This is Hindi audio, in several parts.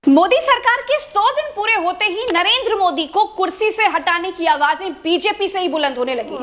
मोदी सरकार के 100 दिन पूरे होते ही नरेंद्र मोदी को कुर्सी से हटाने की आवाजें बीजेपी से ही बुलंद होने लगी।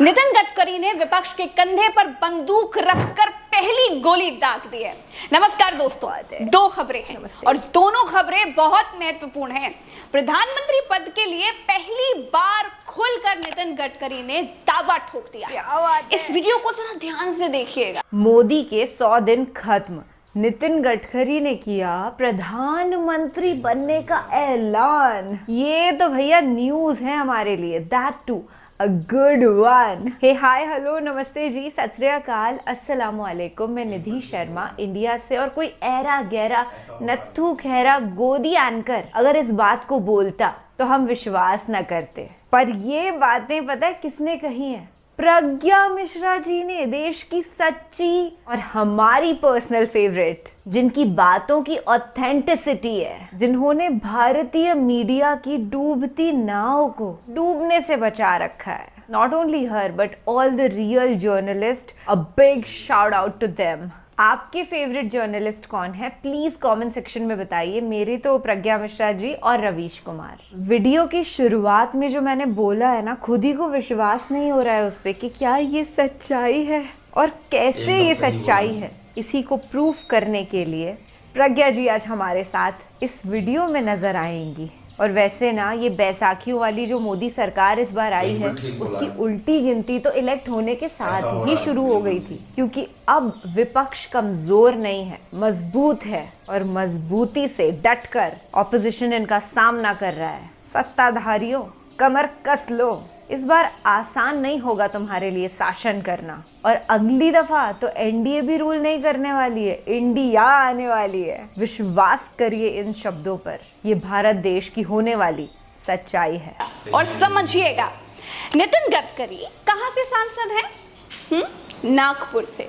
नितिन गडकरी ने विपक्ष के कंधे पर बंदूक रखकर पहली गोली दाग दी है। नमस्कार दोस्तों, दो खबरें हैं और दोनों खबरें बहुत महत्वपूर्ण हैं। प्रधानमंत्री पद के लिए पहली बार खुलकर नितिन गडकरी ने दावा ठोक दिया। इस वीडियो को जरा ध्यान से देखिएगा। मोदी के 100 दिन खत्म, नितिन गडकरी ने किया प्रधानमंत्री बनने का ऐलान। ये तो भैया न्यूज है हमारे लिए, that too a good one. Hey hi hello नमस्ते जी, सत श्री अकाल, अस्सलाम वालेकुम। मैं निधि शर्मा इंडिया से, और कोई ऐरा गहरा नत्थू खैरा गोदी एंकर अगर इस बात को बोलता तो हम विश्वास न करते। पर ये बातें पता है किसने कही है? प्रज्ञा मिश्रा जी ने, देश की सच्ची और हमारी पर्सनल फेवरेट, जिनकी बातों की ऑथेंटिसिटी है, जिन्होंने भारतीय मीडिया की डूबती नाव को डूबने से बचा रखा है। Not only her but all the real journalist, a big shout out to them. आपके फेवरेट जर्नलिस्ट कौन है? प्लीज कमेंट सेक्शन में बताइए। मेरे तो प्रज्ञा मिश्रा जी और रवीश कुमार। वीडियो की शुरुआत में जो मैंने बोला है ना, खुद ही को विश्वास नहीं हो रहा है उस पे कि क्या ये सच्चाई है और कैसे ये सच्चाई है। इसी को प्रूफ करने के लिए प्रज्ञा जी आज हमारे साथ इस वीडियो में नजर आएंगी। और वैसे ना, ये बैसाखियों वाली जो मोदी सरकार इस बार आई है, उसकी उल्टी गिनती तो इलेक्ट होने के साथ ही शुरू हो गई थी, क्योंकि अब विपक्ष कमजोर नहीं है, मजबूत है, और मजबूती से डटकर ऑपोजिशन इनका सामना कर रहा है। सत्ताधारियों, कमर कस लो, इस बार आसान नहीं होगा तुम्हारे लिए शासन करना। और अगली दफा तो एनडीए भी रूल नहीं करने वाली है, इंडिया आने वाली है। विश्वास करिए इन शब्दों पर, ये भारत देश की होने वाली सच्चाई है। और समझिएगा, नितिन गडकरी कहां से सांसद हैं? नागपुर से।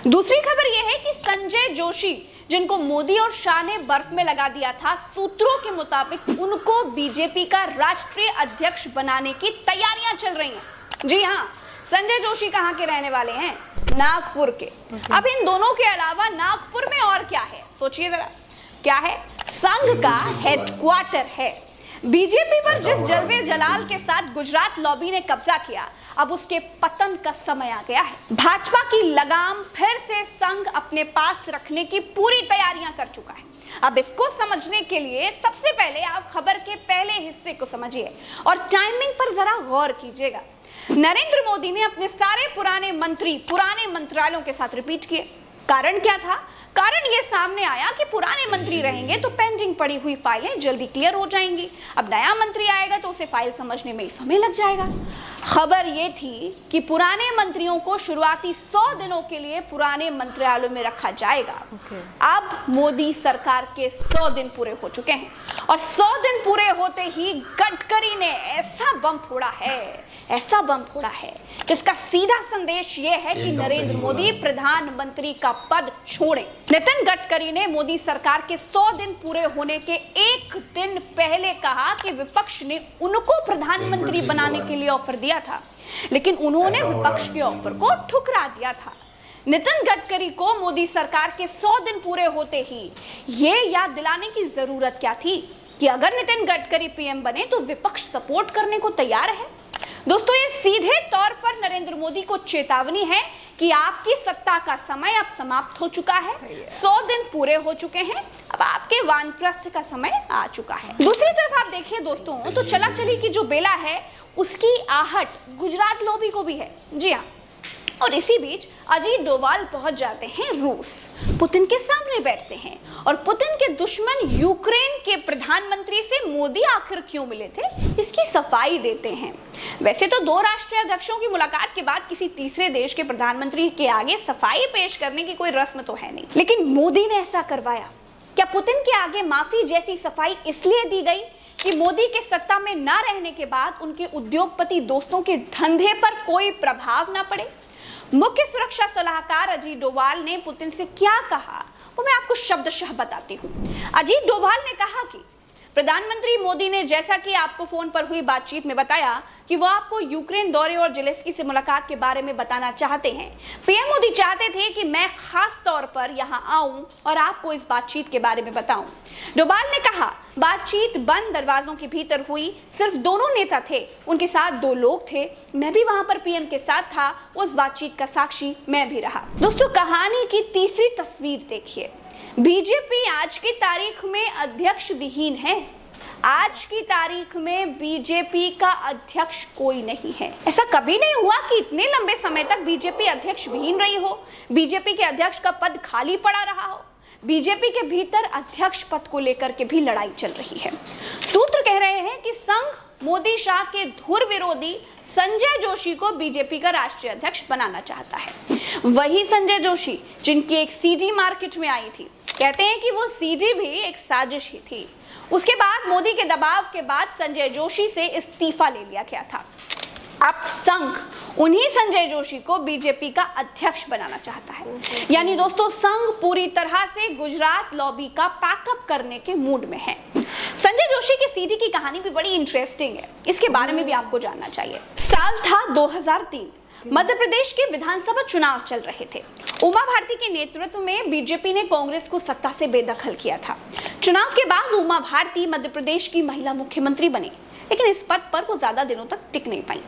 दूसरी खबर यह है कि संजय जोशी, जिनको मोदी और शाह ने बर्फ में लगा दिया था, सूत्रों के मुताबिक उनको बीजेपी का राष्ट्रीय अध्यक्ष बनाने की तैयारियां चल रही हैं। जी हाँ, संजय जोशी कहाँ के रहने वाले हैं? नागपुर के। अब इन दोनों के अलावा नागपुर में और क्या है, सोचिए जरा। क्या है? संघ का हेडक्वार्टर है। बीजेपी पर जिस जलवे जलाल के साथ गुजरात लॉबी ने कब्जा किया, अब उसके पतन का समय आ गया है। भाजपा की लगाम फिर से संघ अपने पास रखने की पूरी तैयारियां कर चुका है। अब इसको समझने के लिए सबसे पहले आप खबर के पहले हिस्से को समझिए और टाइमिंग पर जरा गौर कीजिएगा। नरेंद्र मोदी ने अपने सारे पुराने मंत्री पुराने मंत्रालयों के साथ रिपीट किए। कारण क्या था? कारण ये सामने आया कि पुराने मंत्री रहेंगे तो पेंडिंग पड़ी हुई फाइलें जल्दी क्लियर हो जाएंगी। अब नया मंत्री आएगा तो उसे फाइल समझने में समय लग जाएगा। खबर ये थी कि पुराने मंत्रियों को शुरुआती 100 दिनों के लिए पुराने मंत्रालयों में रखा जाएगा। अब मोदी सरकार के 100 दिन पूरे हो चुके हैं और 100 दिन पूरे होते ही गडकरी ने ऐसा बम फोड़ा है जिसका सीधा संदेश ये है कि नरेंद्र मोदी प्रधानमंत्री का पद छोड़ें। नितिन गडकरी ने मोदी सरकार के 100 दिन पूरे होने के एक दिन पहले कहा कि विपक्ष ने उनको प्रधानमंत्री बनाने के लिए ऑफर दिया था, लेकिन उन्होंने विपक्ष के ऑफर को ठुकरा दिया था। नितिन गडकरी को मोदी सरकार के 100 दिन पूरे होते ही ये याद दिलाने की जरूरत क्या थी कि अगर नितिन गडकरी पीएम बने तो विपक्ष सपोर्ट करने को तैयार है। दोस्तों, ये सीधे तौर पर नरेंद्र मोदी को चेतावनी है कि आपकी सत्ता का समय अब समाप्त हो चुका है। 100 दिन पूरे हो चुके हैं, अब आपके वानप्रस्थ का समय आ चुका है। दूसरी तरफ आप देखिए दोस्तों, तो चला चली की जो बेला है उसकी आहट गुजरात लॉबी को भी है। जी हाँ, और इसी बीच अजीत डोभाल पहुंच जाते हैं रूस, पुतिन के सामने बैठते हैं और पुतिन के दुश्मन यूक्रेन के प्रधानमंत्री से मोदी आखिर क्यों मिले थे इसकी सफाई देते हैं। वैसे तो दो राष्ट्रीय अध्यक्षों की मुलाकात के बाद किसी तीसरे देश के प्रधानमंत्री के आगे सफाई पेश करने की कोई रस्म तो है नहीं, लेकिन मोदी ने ऐसा करवाया। क्या पुतिन के आगे माफी जैसी सफाई इसलिए दी गई कि मोदी के सत्ता में न रहने के बाद उनके उद्योगपति दोस्तों के धंधे पर कोई प्रभाव न पड़े? मुख्य सुरक्षा सलाहकार अजीत डोभाल ने पुतिन से क्या कहा वो मैं आपको शब्दशः बताती हूँ। अजीत डोभाल ने कहा कि प्रधानमंत्री मोदी ने जैसा कि आपको फोन पर हुई बातचीत में बताया कि वो आपको यूक्रेन दौरे और जेलेंस्की से मुलाकात के बारे में बताना चाहते हैं। पीएम मोदी चाहते थे कि मैं खास तौर पर यहां आऊं और आपको इस बातचीत के बारे में बताऊं। डोभाल ने कहा, बातचीत बंद दरवाजों के भीतर हुई, सिर्फ दोनों नेता थे, उनके साथ 2 लोग थे, मैं भी वहां पर पीएम के साथ था, उस बातचीत का साक्षी मैं भी रहा। दोस्तों, कहानी की तीसरी तस्वीर देखिए। बीजेपी आज की तारीख में अध्यक्ष विहीन है। आज की तारीख में बीजेपी का अध्यक्ष कोई नहीं है। ऐसा कभी नहीं हुआ कि इतने लंबे समय तक बीजेपी अध्यक्ष विहीन रही हो, बीजेपी के अध्यक्ष का पद खाली पड़ा रहा हो। बीजेपी के भीतर अध्यक्ष पद को लेकर के भी लड़ाई चल रही है। सूत्र कह रहे हैं कि संघ मोदी शाह के धुर विरोधी संजय जोशी को बीजेपी का राष्ट्रीय अध्यक्ष बनाना चाहता है। वही संजय जोशी जिनकी एक सीडी मार्केट में आई थी। कहते हैं कि वो सीडी भी एक साजिश ही थी। उसके बाद मोदी के दबाव के बाद संजय जोशी से इस्तीफा ले लिया गया था। अब संघ उन्हीं संजय जोशी को बीजेपी का अध्यक्ष बनाना चाहता है। यानी दोस्तों, संघ पूरी तरह से गुजरात लॉबी का पैकअप करने के मूड में है। संजय जोशी की सीडी की कहानी भी बड़ी इंटरेस्टिंग है, इसके बारे में भी आपको जानना चाहिए। साल था 2003, मध्य प्रदेश के विधानसभा चुनाव चल रहे थे। उमा भारती के नेतृत्व में बीजेपी ने कांग्रेस को सत्ता से बेदखल किया था। चुनाव के बाद उमा भारती मध्य प्रदेश की महिला मुख्यमंत्री बनी, लेकिन इस पद पर वो ज्यादा दिनों तक टिक नहीं पाई।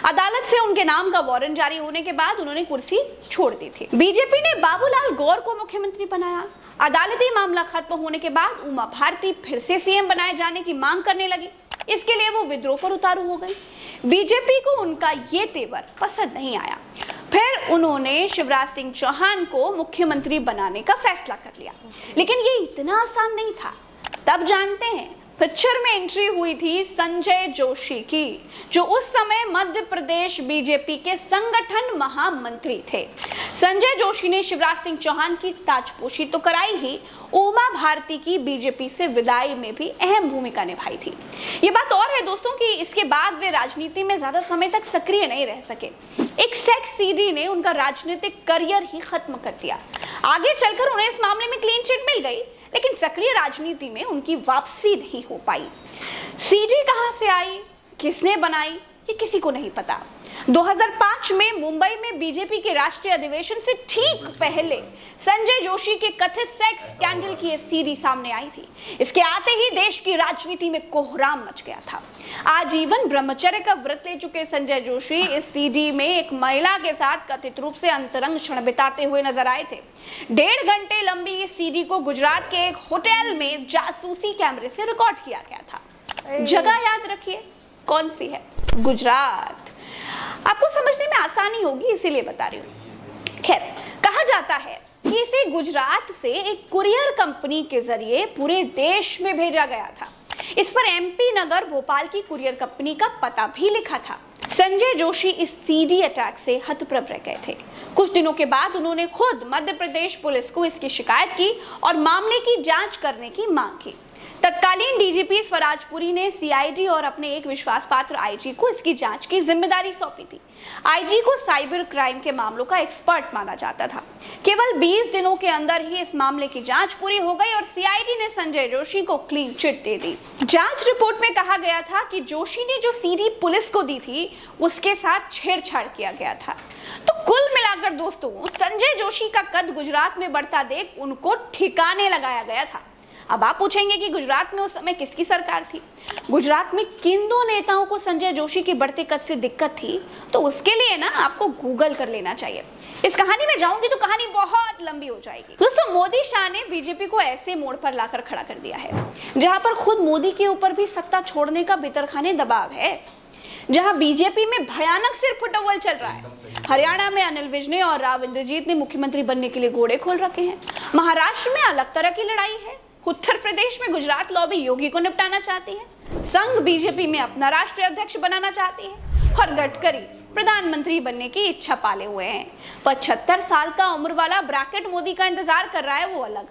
अदालत से उनके नाम का वारंट जारी होने के बाद उन्होंने कुर्सी छोड़ दी थी। बीजेपी ने बाबूलाल गौर को मुख्यमंत्री बनाया। अदालती मामला खत्म होने के बाद उमा भारती फिर से सीएम बनाए जाने की मांग करने लगी। इसके लिए वो विद्रोह पर उतारू हो गई। बीजेपी को उनका ये तेवर पसंद नहीं आया। फिर उन्होंने शिवराज सिंह चौहान को मुख्यमंत्री बनाने का फैसला कर लिया, लेकिन ये इतना आसान नहीं था। तब जानते हैं, पिक्चर में एंट्री हुई थी संजय जोशी की, जो उस समय मध्य प्रदेश बीजेपी के संगठन महामंत्री थे। संजय जोशी ने शिवराज सिंह चौहान की ताजपोशी तो कराई ही, उमा भारती की बीजेपी से विदाई में भी अहम भूमिका निभाई थी। ये बात और है दोस्तों कि इसके बाद वे राजनीति में ज्यादा समय तक सक्रिय नहीं रह सके। एक सेक्स सीडी ने उनका राजनीतिक करियर ही खत्म कर दिया। आगे चलकर उन्हें इस मामले में क्लीन चिट मिल गई, लेकिन सक्रिय राजनीति में उनकी वापसी नहीं हो पाई। सीडी कहां से आई, किसने बनाई, ये किसी को नहीं पता। 2005 में मुंबई में बीजेपी के राष्ट्रीय अधिवेशन से ठीक पहले संजय जोशी के कथित सेक्स स्कैंडल की ये सीडी सामने आई थी। इसके आते ही देश की राजनीति में कोहराम मच गया था। आजीवन ब्रह्मचर्य का व्रत ले चुके संजय जोशी इस सीडी में एक महिला के साथ कथित रूप से अंतरंग क्षण बिताते हुए नजर आए थे। 1.5 घंटे लंबी इस सीडी को गुजरात के एक होटल में जासूसी कैमरे से रिकॉर्ड किया गया था। जगह याद रखिए, कौन सी है? गुजरात। आपको समझने में आसानी होगी इसीलिए बता रही हूँ। खैर, कहा जाता है कि इसे गुजरात से एक कुरियर कंपनी के जरिए पूरे देश में भेजा गया था। इस पर एमपी नगर भोपाल की कुरियर कंपनी का पता भी लिखा था। संजय जोशी इस सीडी अटैक से हतप्रभ रह गए थे। कुछ दिनों के बाद उन्होंने खुद मध्य प्रदेश पुलिस को इसकी शिकायत की और मामले की जांच करने की मांग की। तत्कालीन डीजीपी स्वराजपुरी ने सीआईडी और अपने एक विश्वास पात्र आईजी को इसकी जांच की जिम्मेदारी सौंपी थी। आईजी को साइबर क्राइम के मामलों का एक्सपर्ट माना जाता था। केवल 20 दिनों के अंदर ही इस मामले की जांच पूरी हो गई और सीआईडी ने संजय जोशी को क्लीन चिट दे दी। जांच रिपोर्ट में कहा गया था कि जोशी ने जो सीडी पुलिस को दी थी उसके साथ छेड़छाड़ किया गया था। तो कुल मिलाकर दोस्तों, संजय जोशी का कद गुजरात में बढ़ता देख उनको ठिकाने लगाया गया था। अब आप पूछेंगे कि गुजरात में उस समय किसकी सरकार थी? गुजरात में किन 2 नेताओं को संजय जोशी के बढ़ते कद से दिक्कत थी? तो उसके लिए ना आपको गूगल कर लेना चाहिए। इस कहानी में जाऊंगी तो कहानी बहुत लंबी हो जाएगी। दोस्तों, मोदी शाह ने बीजेपी को ऐसे मोड़ पर लाकर खड़ा कर दिया है जहां पर खुद मोदी के ऊपर भी सत्ता छोड़ने का भीतरखाने दबाव है, जहां बीजेपी में भयानक सिर फुटअव्वल चल रहा है। हरियाणा में अनिल विज ने और राव इंद्रजीत ने मुख्यमंत्री बनने के लिए घोड़े खोल रखे हैं। महाराष्ट्र में अलग तरह की लड़ाई है। उत्तर प्रदेश में गुजरात लॉबी योगी को निपटाना चाहती है। संघ बीजेपी में अपना राष्ट्रीय अध्यक्ष बनाना चाहती है और गडकरी प्रधानमंत्री बनने की इच्छा पाले हुए हैं। 75 साल का उम्र वाला ब्रैकेट मोदी का इंतजार कर रहा है, वो अलग।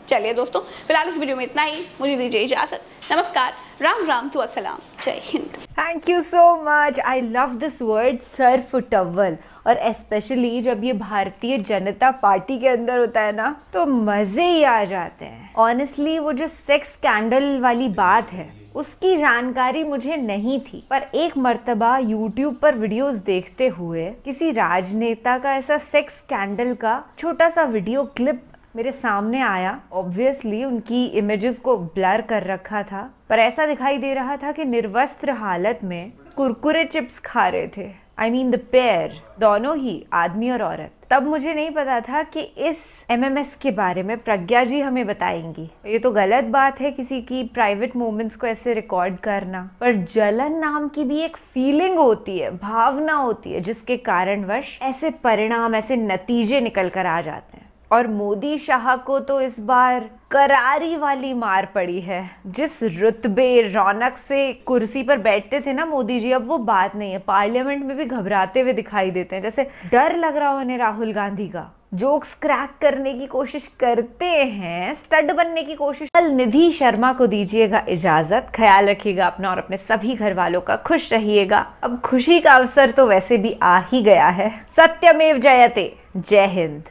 चलिए दोस्तों, फिलहाल इस वीडियो में इतना ही। मुझे दीजिए इजाजत। नमस्कार। राम राम तो असलाम, जय Hind. Thank you so much. I love this word Surf towel, और स्पेशली जब ये भारतीय जनता पार्टी के अंदर होता है ना तो मजे ही आ जाते हैं। ऑनेस्टली वो जो सेक्स स्कैंडल वाली बात है उसकी जानकारी मुझे नहीं थी, पर एक मर्तबा यूट्यूब पर वीडियोस देखते हुए किसी राजनेता का ऐसा सेक्स स्कैंडल का छोटा सा वीडियो क्लिप मेरे सामने आया। ऑब्वियसली उनकी इमेजेस को ब्लर कर रखा था, पर ऐसा दिखाई दे रहा था कि निर्वस्त्र हालत में कुरकुरे चिप्स खा रहे थे। आई मीन द पेयर, दोनों ही, आदमी और औरत। तब मुझे नहीं पता था कि इस MMS के बारे में प्रज्ञा जी हमें बताएंगी। ये तो गलत बात है किसी की प्राइवेट मोमेंट्स को ऐसे रिकॉर्ड करना, पर जलन नाम की भी एक फीलिंग होती है, भावना होती है, जिसके कारणवश ऐसे परिणाम, ऐसे नतीजे निकल कर आ जाते हैं। और मोदी शाह को तो इस बार करारी वाली मार पड़ी है। जिस रुतबे रौनक से कुर्सी पर बैठते थे ना मोदी जी, अब वो बात नहीं है। पार्लियामेंट में भी घबराते हुए दिखाई देते हैं, जैसे डर लग रहा हो उन्हें राहुल गांधी का। जोक्स क्रैक करने की कोशिश करते हैं, स्टड बनने की कोशिश। कल निधि शर्मा को दीजिएगा इजाजत। ख्याल रखिएगा अपना और अपने सभी घर वालों का, खुश रहिएगा। अब खुशी का अवसर तो वैसे भी आ ही गया है। सत्यमेव जयते। जय हिंद।